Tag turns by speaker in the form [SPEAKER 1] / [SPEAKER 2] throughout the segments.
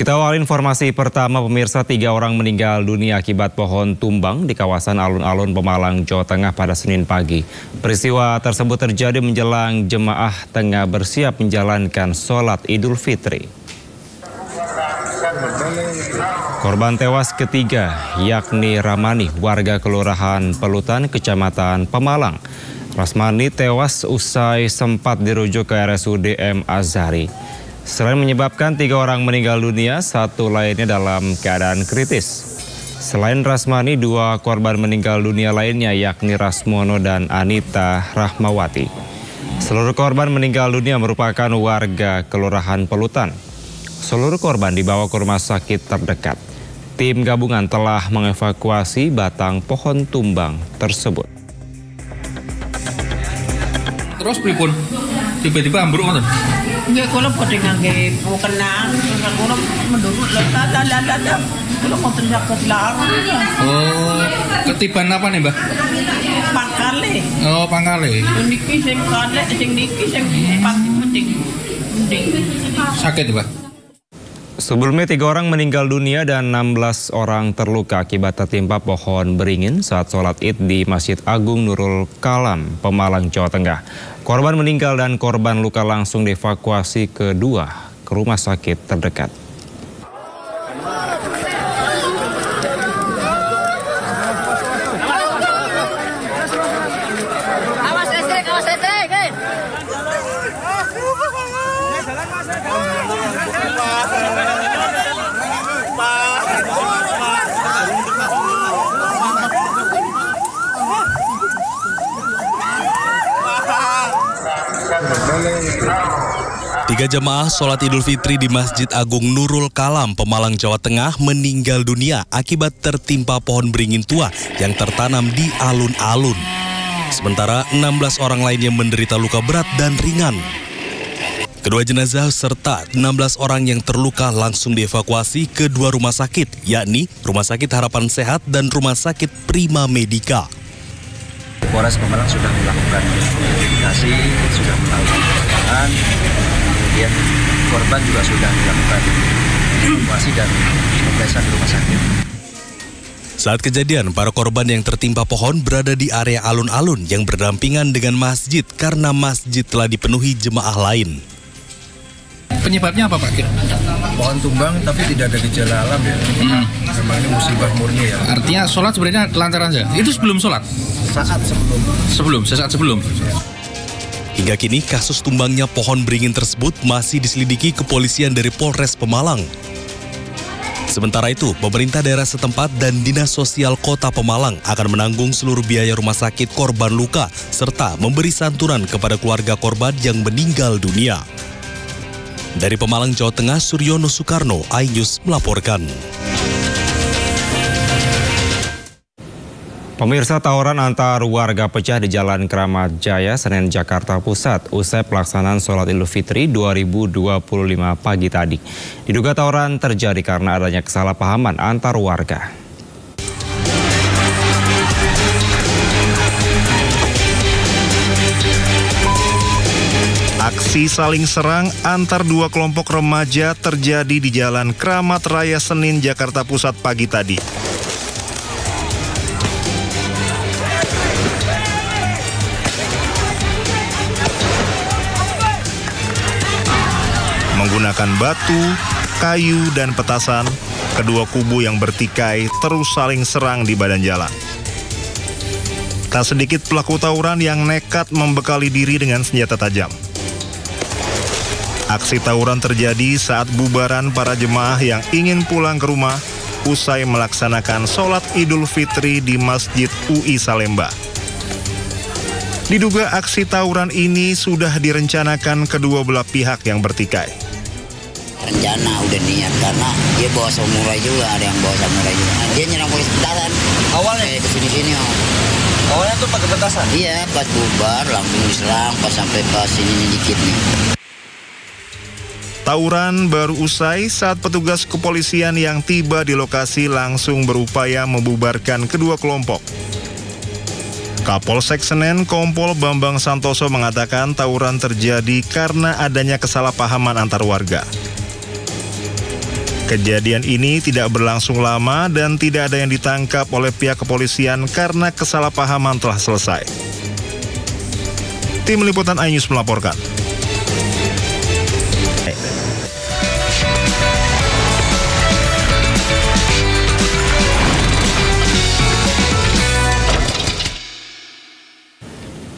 [SPEAKER 1] Kita awali informasi pertama, pemirsa. 3 orang meninggal dunia akibat pohon tumbang di kawasan alun-alun Pemalang, Jawa Tengah pada Senin pagi. Peristiwa tersebut terjadi menjelang jemaah tengah bersiap menjalankan sholat Idul Fitri. Korban tewas ketiga yakni Ramani, warga Kelurahan Pelutan, Kecamatan Pemalang. Rasmani tewas usai sempat dirujuk ke RSUD M. Azhari. Selain menyebabkan 3 orang meninggal dunia, 1 lainnya dalam keadaan kritis. Selain Rasmani, 2 korban meninggal dunia lainnya yakni Rasmono dan Anita Rahmawati. Seluruh korban meninggal dunia merupakan warga Kelurahan Pelutan. Seluruh korban dibawa ke rumah sakit terdekat. Tim gabungan telah mengevakuasi batang pohon tumbang tersebut.
[SPEAKER 2] Terus pripun? Tiba-tiba ambruk ngoten.
[SPEAKER 3] Nggih kula padha ngangge kenang, kula mendurut lata. Kula mboten saged larang.
[SPEAKER 2] Oh, ketiban apa nih, Mbak?
[SPEAKER 3] Pangkale.
[SPEAKER 2] Oh, pangkale.
[SPEAKER 3] Niki sing kalek, sing niki sing pasti mending.
[SPEAKER 2] Sakit, Mbak?
[SPEAKER 1] Sebelumnya 3 orang meninggal dunia dan 16 orang terluka akibat tertimpa pohon beringin saat sholat Id di Masjid Agung Nurul Kalam, Pemalang, Jawa Tengah. Korban meninggal dan korban luka langsung dievakuasi ke rumah sakit terdekat.
[SPEAKER 4] Tiga jemaah sholat Idul Fitri di Masjid Agung Nurul Kalam, Pemalang, Jawa Tengah meninggal dunia akibat tertimpa pohon beringin tua yang tertanam di alun-alun. Sementara 16 orang lainnya menderita luka berat dan ringan. Kedua jenazah serta 16 orang yang terluka langsung dievakuasi ke 2 rumah sakit, yakni Rumah Sakit Harapan Sehat dan Rumah Sakit Prima Medika.
[SPEAKER 5] Polres Pemalang sudah melakukan identifikasi, sudah melakukan pengembangan, kemudian korban juga sudah dilakukan evakuasi dan pemeriksaan di rumah sakit.
[SPEAKER 4] Saat kejadian, para korban yang tertimpa pohon berada di area alun-alun yang berdampingan dengan masjid karena masjid telah dipenuhi jemaah lain.
[SPEAKER 2] Penyebabnya apa, Pak?
[SPEAKER 5] Pohon tumbang tapi tidak ada gejala alam ya. Memang ini musibah murni ya.
[SPEAKER 2] Artinya sholat sebenarnya lantaran saja. Itu sebelum sholat? Sesaat sebelum.
[SPEAKER 4] Hingga kini kasus tumbangnya pohon beringin tersebut masih diselidiki kepolisian dari Polres Pemalang. Sementara itu, pemerintah daerah setempat dan Dinas Sosial Kota Pemalang akan menanggung seluruh biaya rumah sakit korban luka serta memberi santunan kepada keluarga korban yang meninggal dunia. Dari Pemalang, Jawa Tengah, Suryono Soekarno, iNews melaporkan.
[SPEAKER 1] Pemirsa, tawuran antar warga pecah di Jalan Kramat Jaya, Senen, Jakarta Pusat usai pelaksanaan sholat Idul Fitri 2025 pagi tadi. Diduga tawuran terjadi karena adanya kesalahpahaman antar warga.
[SPEAKER 6] Aksi saling serang antar 2 kelompok remaja terjadi di Jalan Kramat Raya Senin, Jakarta Pusat pagi tadi. Menggunakan batu, kayu, dan petasan, kedua kubu yang bertikai terus saling serang di badan jalan. Tak sedikit pelaku tawuran yang nekat membekali diri dengan senjata tajam. Aksi tawuran terjadi saat bubaran para jemaah yang ingin pulang ke rumah usai melaksanakan sholat Idul Fitri di Masjid UI Salemba. Diduga aksi tawuran ini sudah direncanakan kedua belah pihak yang bertikai.
[SPEAKER 7] Rencana udah niat karena dia bawa samurai juga, ada yang bawa samurai juga. Dia nyerang polisi petasan. Awalnya ke sini-sini.
[SPEAKER 5] Awalnya tuh pakai petasan?
[SPEAKER 7] Iya, pas bubar langsung diserang, pas sampai pas sini dikit nih.
[SPEAKER 6] Tawuran baru usai saat petugas kepolisian yang tiba di lokasi langsung berupaya membubarkan kedua kelompok. Kapolsek Senen Kompol Bambang Santoso mengatakan tawuran terjadi karena adanya kesalahpahaman antar warga. Kejadian ini tidak berlangsung lama dan tidak ada yang ditangkap oleh pihak kepolisian karena kesalahpahaman telah selesai. Tim Liputan iNews melaporkan.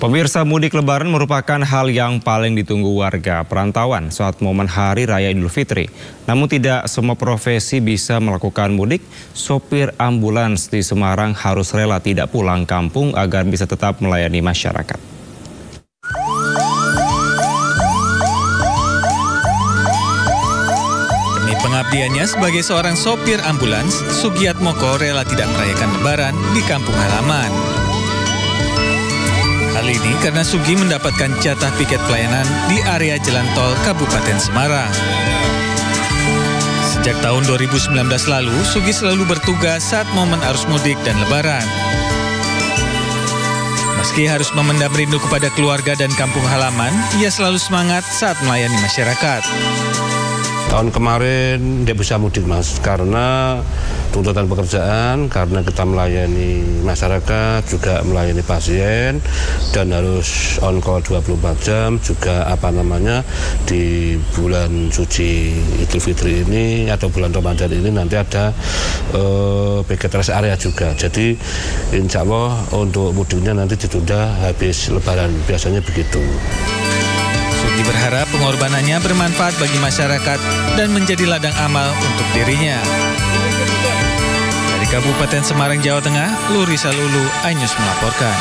[SPEAKER 1] Pemirsa, mudik Lebaran merupakan hal yang paling ditunggu warga perantauan saat momen Hari Raya Idul Fitri. Namun tidak semua profesi bisa melakukan mudik. Sopir ambulans di Semarang harus rela tidak pulang kampung agar bisa tetap melayani masyarakat.
[SPEAKER 8] Demi pengabdiannya sebagai seorang sopir ambulans, Sugiatmoko rela tidak merayakan Lebaran di kampung halaman. Hal ini karena Sugi mendapatkan jatah piket pelayanan di area jalan tol Kabupaten Semarang. Sejak tahun 2019 lalu, Sugi selalu bertugas saat momen arus mudik dan Lebaran. Meski harus memendam rindu kepada keluarga dan kampung halaman, ia selalu semangat saat melayani masyarakat.
[SPEAKER 9] Tahun kemarin dia bisa mudik, Mas, karena tuntutan pekerjaan, karena kita melayani masyarakat, juga melayani pasien, dan harus on call 24 jam, juga di bulan suci Idul Fitri ini atau bulan Ramadan ini nanti ada piket rest area juga. Jadi insya Allah untuk mudiknya nanti ditunda habis Lebaran, biasanya begitu.
[SPEAKER 8] Sugi berharap pengorbanannya bermanfaat bagi masyarakat dan menjadi ladang amal untuk dirinya. Dari Kabupaten Semarang, Jawa Tengah, Lurisa Lulu, iNews melaporkan.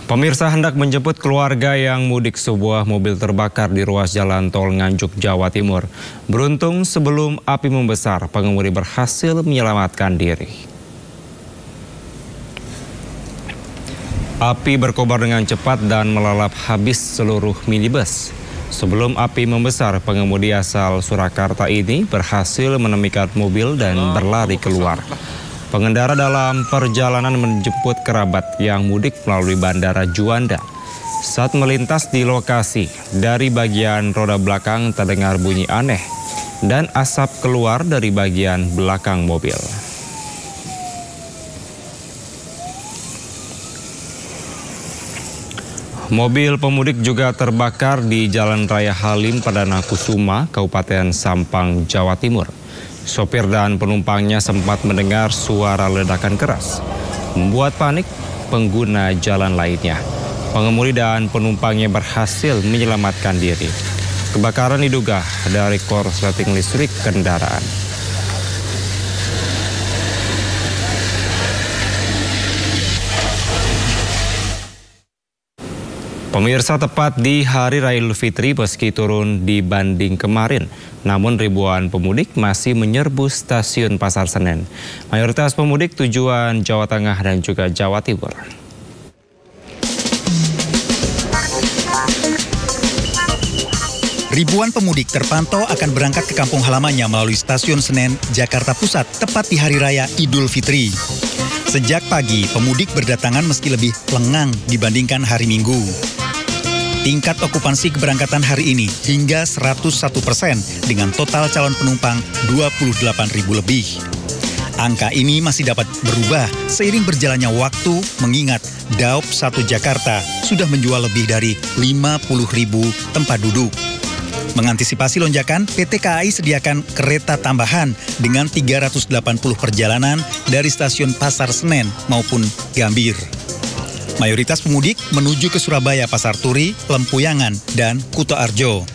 [SPEAKER 1] Pemirsa, hendak menjemput keluarga yang mudik, sebuah mobil terbakar di ruas jalan tol Nganjuk, Jawa Timur. Beruntung sebelum api membesar, pengemudi berhasil menyelamatkan diri. Api berkobar dengan cepat dan melalap habis seluruh minibus. Sebelum api membesar, pengemudi asal Surakarta ini berhasil menemukan mobil dan berlari keluar. Pengendara dalam perjalanan menjemput kerabat yang mudik melalui Bandara Juanda. Saat melintas di lokasi, dari bagian roda belakang terdengar bunyi aneh dan asap keluar dari bagian belakang mobil. Mobil pemudik juga terbakar di Jalan Raya Halim Perdana Kusuma, Kabupaten Sampang, Jawa Timur. Sopir dan penumpangnya sempat mendengar suara ledakan keras, membuat panik pengguna jalan lainnya. Pengemudi dan penumpangnya berhasil menyelamatkan diri. Kebakaran diduga dari korsleting listrik kendaraan. Pemirsa, tepat di Hari Raya Idul Fitri meski turun dibanding kemarin, namun ribuan pemudik masih menyerbu stasiun Pasar Senen. Mayoritas pemudik tujuan Jawa Tengah dan juga Jawa Timur.
[SPEAKER 10] Ribuan pemudik terpantau akan berangkat ke kampung halamannya melalui Stasiun Senen, Jakarta Pusat, tepat di Hari Raya Idul Fitri. Sejak pagi, pemudik berdatangan meski lebih lengang dibandingkan hari Minggu. Tingkat okupansi keberangkatan hari ini hingga 101% dengan total calon penumpang 28.000 lebih. Angka ini masih dapat berubah seiring berjalannya waktu, mengingat Daop 1 Jakarta sudah menjual lebih dari 50.000 tempat duduk. Mengantisipasi lonjakan, PT KAI sediakan kereta tambahan dengan 380 perjalanan dari stasiun Pasar Senen maupun Gambir. Mayoritas pemudik menuju ke Surabaya, Pasar Turi, Lempuyangan, dan Kuto Arjo.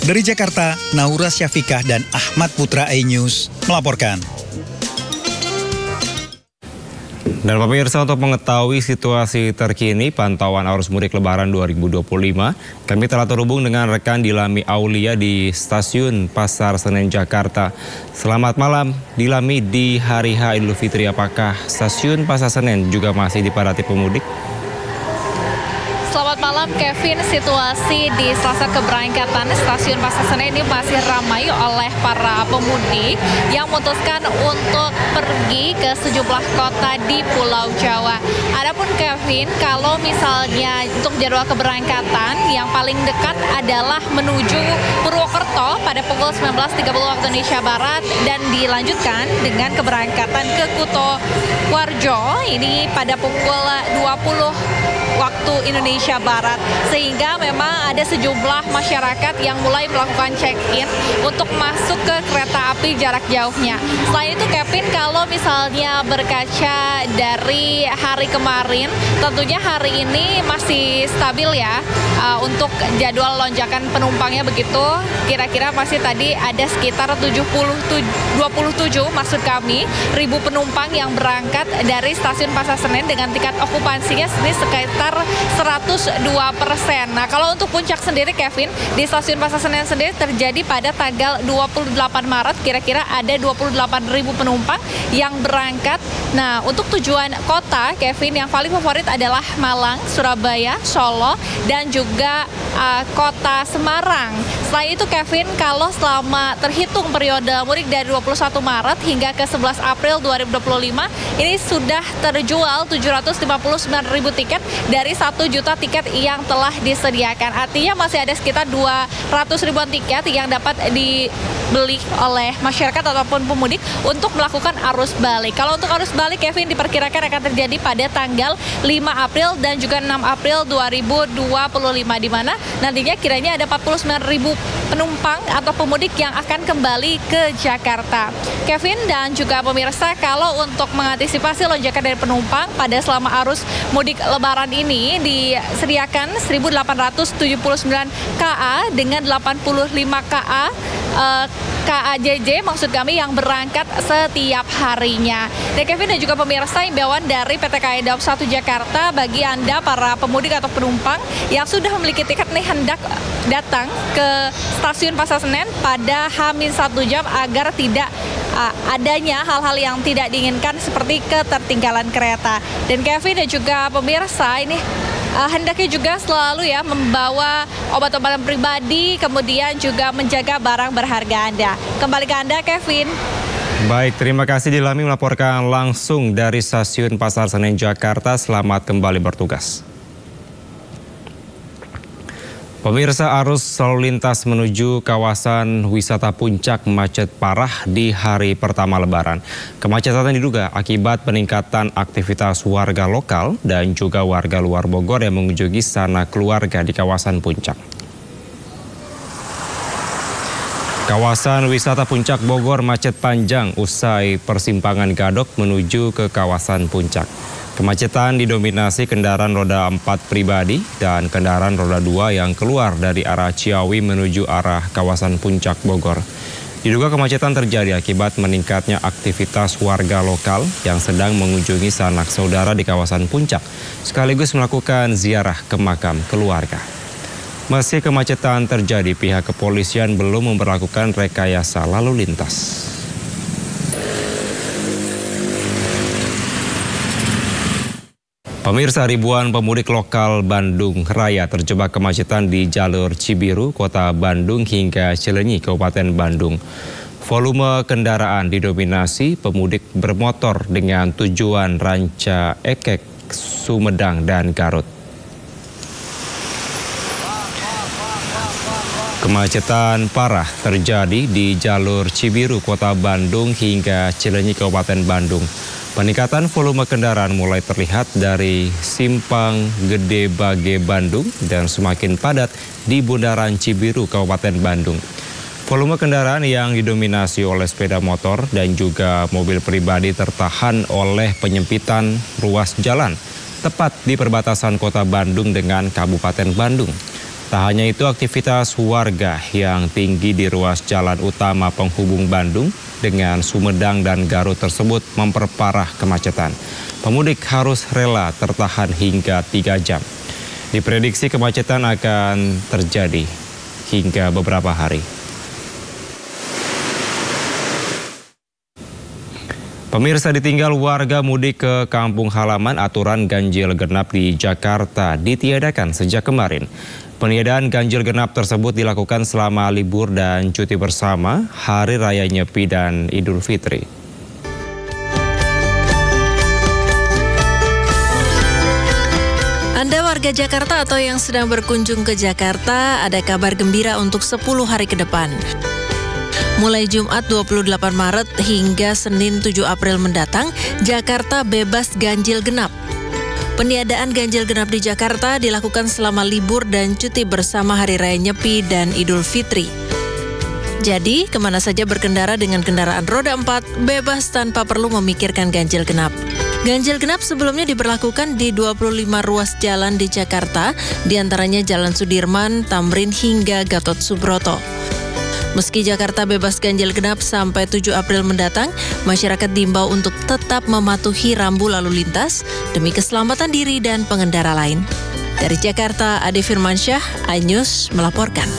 [SPEAKER 10] Dari Jakarta, Naura Syafikah dan Ahmad Putra iNews melaporkan.
[SPEAKER 1] Dan pemirsa, untuk mengetahui situasi terkini pantauan arus mudik Lebaran 2025, kami telah terhubung dengan rekan Dilami Aulia di Stasiun Pasar Senen, Jakarta. Selamat malam, Dilami. Di hari H Idul Fitri, apakah Stasiun Pasar Senen juga masih dipadati pemudik?
[SPEAKER 11] Selamat malam, Kevin. Situasi di Selasa keberangkatan Stasiun Pasar Senen ini masih ramai oleh para pemudik yang memutuskan untuk pergi ke sejumlah kota di Pulau Jawa. Adapun Kevin, kalau misalnya untuk jadwal keberangkatan yang paling dekat adalah menuju Purwokerto pada pada pukul 19.30 waktu Indonesia Barat dan dilanjutkan dengan keberangkatan ke Kuto Warjo ini pada pukul 20 waktu Indonesia Barat, sehingga memang ada sejumlah masyarakat yang mulai melakukan check-in untuk masuk ke kereta api jarak jauhnya. Selain itu Kevin, kalau misalnya berkaca dari hari kemarin, tentunya hari ini masih stabil ya untuk jadwal lonjakan penumpangnya begitu. Kira-kira masih tadi ada sekitar 27 maksud kami ribu penumpang yang berangkat dari stasiun Pasar Senen dengan tingkat okupansinya ini sekitar 102%. Nah, kalau untuk puncak sendiri Kevin, di stasiun Pasar Senen sendiri terjadi pada tanggal 28 Maret, kira-kira ada 28.000 penumpang yang berangkat. Nah, untuk tujuan kota Kevin yang paling favorit adalah Malang, Surabaya, Solo, dan juga kota Semarang. Selain itu Kevin, kalau selama terhitung periode mudik dari 21 Maret hingga ke 11 April 2025, ini sudah terjual 759.000 tiket dari 1 juta tiket yang telah disediakan. Artinya masih ada sekitar 200 ribuan tiket yang dapat dibeli oleh masyarakat ataupun pemudik untuk melakukan arus balik. Kalau untuk arus balik Kevin diperkirakan akan terjadi pada tanggal 5 April dan juga 6 April 2025, di mana nantinya kiranya ada 49.000 penumpang atau pemudik yang akan kembali ke Jakarta. Kevin dan juga pemirsa, kalau untuk mengantisipasi lonjakan dari penumpang pada selama arus mudik Lebaran ini disediakan 1.879 KA dengan 85 KA KAJJ maksud kami yang berangkat setiap harinya. Dan Kevin dan juga pemirsa, imbauan dari PT KAI Daob 1 Jakarta bagi Anda para pemudik atau penumpang yang sudah memiliki tiket nih hendak datang ke stasiun Pasar Senen pada H-1 jam agar tidak adanya hal-hal yang tidak diinginkan seperti ketertinggalan kereta. Dan Kevin dan juga pemirsa, ini hendaknya juga selalu ya membawa obat-obatan pribadi, kemudian juga menjaga barang berharga Anda. Kembali ke Anda, Kevin.
[SPEAKER 1] Baik, terima kasih Dilami melaporkan langsung dari stasiun Pasar Senen Jakarta. Selamat kembali bertugas. Pemirsa, arus lalu lintas menuju kawasan wisata Puncak macet parah di hari pertama Lebaran. Kemacetan diduga akibat peningkatan aktivitas warga lokal dan juga warga luar Bogor yang mengunjungi sanak keluarga di kawasan Puncak. Kawasan wisata Puncak Bogor macet panjang usai persimpangan Gadok menuju ke kawasan Puncak. Kemacetan didominasi kendaraan roda 4 pribadi dan kendaraan roda 2 yang keluar dari arah Ciawi menuju arah kawasan Puncak Bogor. Diduga kemacetan terjadi akibat meningkatnya aktivitas warga lokal yang sedang mengunjungi sanak saudara di kawasan Puncak, sekaligus melakukan ziarah ke makam keluarga. Meski kemacetan terjadi, pihak kepolisian belum memberlakukan rekayasa lalu lintas. Pemirsa, ribuan pemudik lokal Bandung Raya terjebak kemacetan di jalur Cibiru, Kota Bandung hingga Cileunyi, Kabupaten Bandung. Volume kendaraan didominasi pemudik bermotor dengan tujuan Ranca Ekek, Sumedang, dan Garut. Kemacetan parah terjadi di jalur Cibiru, Kota Bandung hingga Cileunyi, Kabupaten Bandung. Peningkatan volume kendaraan mulai terlihat dari Simpang Gede Bage Bandung dan semakin padat di Bundaran Cibiru, Kabupaten Bandung. Volume kendaraan yang didominasi oleh sepeda motor dan juga mobil pribadi tertahan oleh penyempitan ruas jalan tepat di perbatasan Kota Bandung dengan Kabupaten Bandung. Tak hanya itu, aktivitas warga yang tinggi di ruas jalan utama penghubung Bandung dengan Sumedang dan Garut tersebut memperparah kemacetan. Pemudik harus rela tertahan hingga 3 jam. Diprediksi kemacetan akan terjadi hingga beberapa hari. Pemirsa, ditinggal warga mudik ke kampung halaman, aturan ganjil genap di Jakarta ditiadakan sejak kemarin. Peniadaan ganjil genap tersebut dilakukan selama libur dan cuti bersama Hari Raya Nyepi dan Idul Fitri.
[SPEAKER 12] Anda warga Jakarta atau yang sedang berkunjung ke Jakarta, ada kabar gembira untuk 10 hari ke depan. Mulai Jumat 28 Maret hingga Senin 7 April mendatang, Jakarta bebas ganjil genap. Peniadaan ganjil genap di Jakarta dilakukan selama libur dan cuti bersama Hari Raya Nyepi dan Idul Fitri. Jadi, kemana saja berkendara dengan kendaraan roda 4 bebas tanpa perlu memikirkan ganjil genap. Ganjil genap sebelumnya diberlakukan di 25 ruas jalan di Jakarta, diantaranya Jalan Sudirman, Tamrin hingga Gatot Subroto. Meski Jakarta bebas ganjil genap sampai 7 April mendatang, masyarakat diimbau untuk tetap mematuhi rambu lalu lintas demi keselamatan diri dan pengendara lain. Dari Jakarta, Ade Firmansyah, iNews melaporkan.